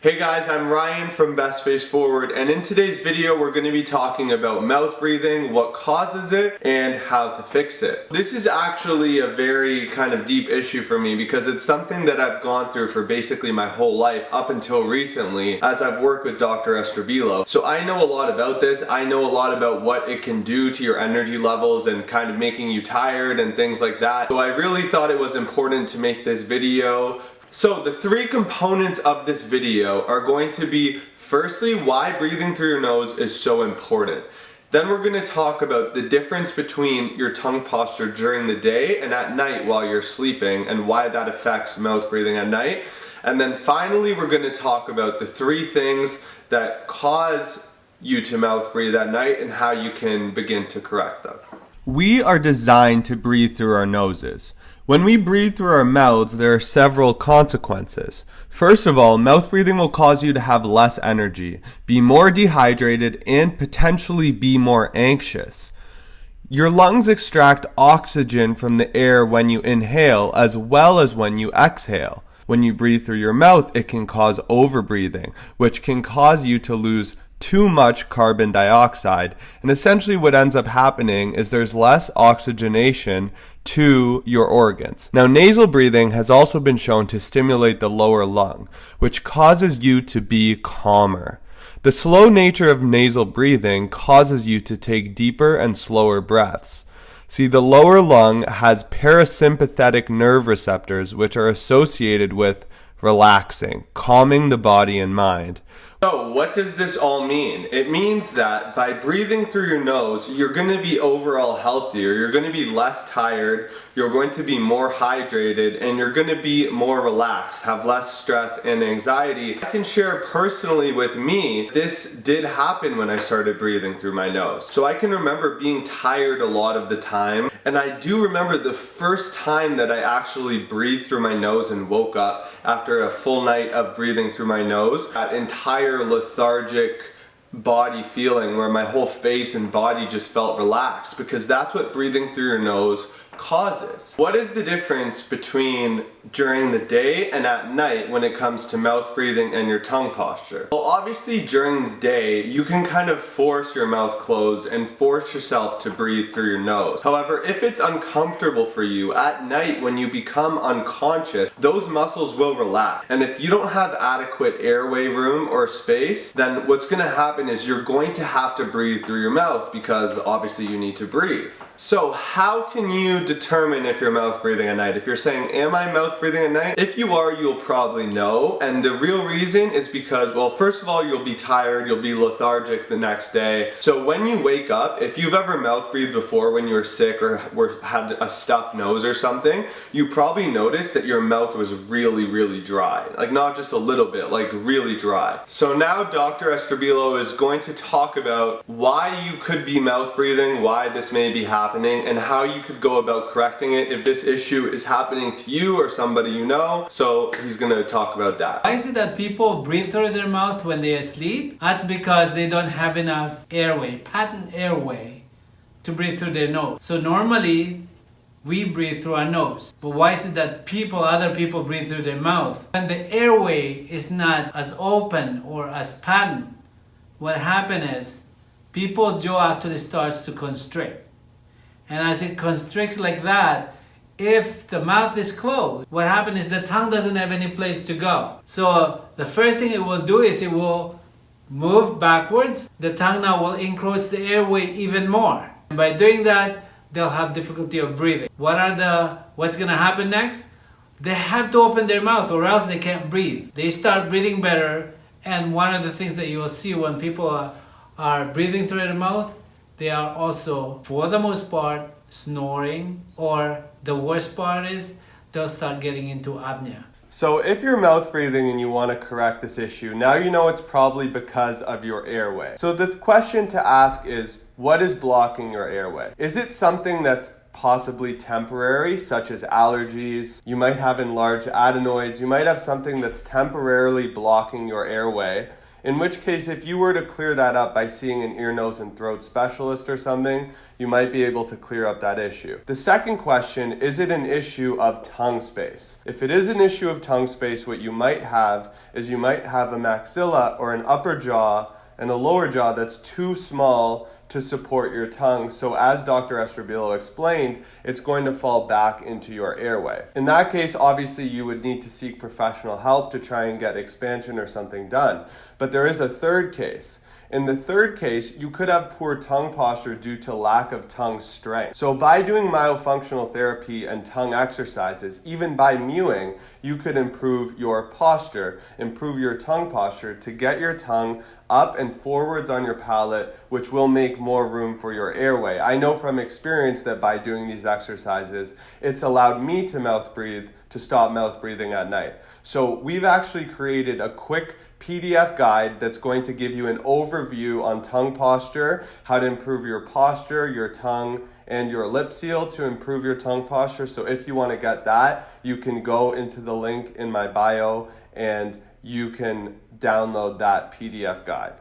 Hey guys, I'm Ryan from Best Face Forward, and in today's video we're going to be talking about mouth breathing, what causes it, and how to fix it. This is actually a very kind of deep issue for me because it's something that I've gone through for basically my whole life up until recently as I've worked with Dr. Estrebilo. So I know a lot about this. I know a lot about what it can do to your energy levels and kind of making you tired and things like that. So I really thought it was important to make this video. So the three components of this video are going to be, firstly, why breathing through your nose is so important. Then we're going to talk about the difference between your tongue posture during the day and at night while you're sleeping and why that affects mouth breathing at night. And then finally, we're going to talk about the three things that cause you to mouth breathe at night and how you can begin to correct them. We are designed to breathe through our noses. When we breathe through our mouths, there are several consequences. First of all, mouth breathing will cause you to have less energy, be more dehydrated, and potentially be more anxious. Your lungs extract oxygen from the air when you inhale as well as when you exhale. When you breathe through your mouth, it can cause overbreathing, which can cause you to lose too much carbon dioxide, and essentially what ends up happening is there's less oxygenation to your organs. Now, nasal breathing has also been shown to stimulate the lower lung, which causes you to be calmer. The slow nature of nasal breathing causes you to take deeper and slower breaths. See, the lower lung has parasympathetic nerve receptors, which are associated with relaxing, calming the body and mind. So what does this all mean? It means that by breathing through your nose, you're going to be overall healthier, you're going to be less tired, you're going to be more hydrated, and you're going to be more relaxed, have less stress and anxiety. I can share personally with me, this did happen when I started breathing through my nose. So I can remember being tired a lot of the time, and I do remember the first time that I actually breathed through my nose and woke up after a full night of breathing through my nose. That entire lethargic body feeling where my whole face and body just felt relaxed, because that's what breathing through your nose causes. What is the difference between during the day and at night when it comes to mouth breathing and your tongue posture? Well, obviously during the day you can kind of force your mouth closed and force yourself to breathe through your nose. However, if it's uncomfortable for you at night when you become unconscious, those muscles will relax. And if you don't have adequate airway room or space, then what's going to happen is you're going to have to breathe through your mouth because obviously you need to breathe. So how can you determine if you're mouth breathing at night? If you're saying, am I mouth breathing at night? If you are, you'll probably know. And the real reason is because, well, first of all, you'll be tired, you'll be lethargic the next day. So when you wake up, if you've ever mouth breathed before when you were sick or had a stuffed nose or something, you probably noticed that your mouth was really dry. Like not just a little bit, like really dry. So now Dr. Estrebilo is going to talk about why you could be mouth breathing, why this may be happening, and how you could go about correcting it if this issue is happening to you or somebody you know. So he's going to talk about that. Why is it that people breathe through their mouth when they are asleep? That's because they don't have enough airway, patent airway, to breathe through their nose. So normally we breathe through our nose. But why is it that other people breathe through their mouth? When the airway is not as open or as patent, what happens is people's jaw actually starts to constrict. And as it constricts like that, if the mouth is closed, what happens is the tongue doesn't have any place to go. So the first thing it will do is it will move backwards. The tongue now will encroach the airway even more. And by doing that, they'll have difficulty of breathing. What's going to happen next? They have to open their mouth or else they can't breathe. They start breathing better, and one of the things that you will see when people are breathing through their mouth, they are also, for the most part, snoring, or the worst part is they'll start getting into apnea. So if you're mouth breathing and you want to correct this issue, now you know it's probably because of your airway. So the question to ask is, what is blocking your airway? Is it something that's possibly temporary, such as allergies? You might have enlarged adenoids. You might have something that's temporarily blocking your airway. In which case, if you were to clear that up by seeing an ear, nose, and throat specialist or something, you might be able to clear up that issue. The second question, is it an issue of tongue space? If it is an issue of tongue space, what you might have is you might have a maxilla or an upper jaw and a lower jaw that's too small to support your tongue. So as Dr. Estrabilo explained, it's going to fall back into your airway. In that case, obviously you would need to seek professional help to try and get expansion or something done. But there is a third case. In the third case, you could have poor tongue posture due to lack of tongue strength. So by doing myofunctional therapy and tongue exercises, even by mewing, you could improve your posture, improve your tongue posture to get your tongue up and forwards on your palate, which will make more room for your airway. I know from experience that by doing these exercises, it's allowed me to mouth breathe, to stop mouth breathing at night. So we've actually created a quick PDF guide that's going to give you an overview on tongue posture, how to improve your posture, your tongue, and your lip seal to improve your tongue posture. So if you want to get that, you can go into the link in my bio and you can download that PDF guide.